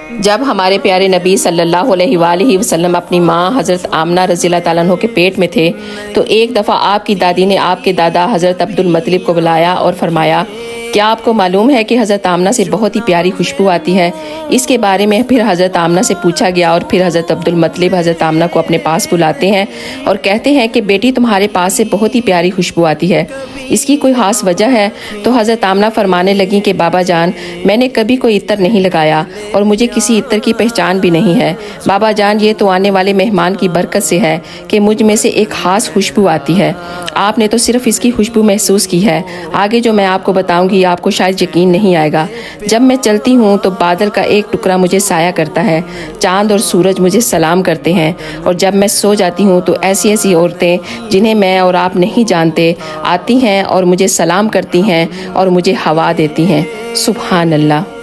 جب ہمارے پیارے نبی صلی اللہ علیہ وآلہ وسلم اپنی ماں حضرت آمنہ رضی اللہ تعالیٰ عنہ کے پیٹ میں تھے تو ایک دفعہ آپ کی دادی نے آپ کے دادا حضرت عبد المطلب کو بلایا اور فرمایا، کیا آپ کو معلوم ہے کہ حضرت آمنہ سے بہت ہی پیاری خوشبو آتی ہے؟ اس کے بارے میں پھر حضرت آمنہ سے پوچھا گیا اور پھر حضرت عبد المطلب حضرت آمنہ کو اپنے پاس بلاتے ہیں اور کہتے ہیں کہ بیٹی تمہارے پاس سے بہت ہی پیاری خوشبو آتی ہے، اس کی کوئی خاص وجہ ہے؟ تو حضرت آمنہ فرمانے لگیں کہ بابا جان، میں نے کبھی کوئی عطر نہیں لگایا اور مجھے کسی عطر کی پہچان بھی نہیں ہے۔ بابا جان، یہ تو آنے والے مہمان کی برکت سے ہے کہ مجھ میں سے ایک خاص خوشبو آتی ہے، آپ نے تو صرف اس کی خوشبو محسوس کی ہے، آگے جو میں آپ کو بتاؤں گی آپ کو شاید یقین نہیں آئے گا۔ جب میں چلتی ہوں تو بادل کا ایک ٹکڑا مجھے سایہ کرتا ہے، چاند اور سورج مجھے سلام کرتے ہیں، اور جب میں سو جاتی ہوں تو ایسی ایسی عورتیں جنہیں میں اور آپ نہیں جانتے آتی ہیں اور مجھے سلام کرتی ہیں اور مجھے ہوا دیتی ہیں۔ سبحان اللہ۔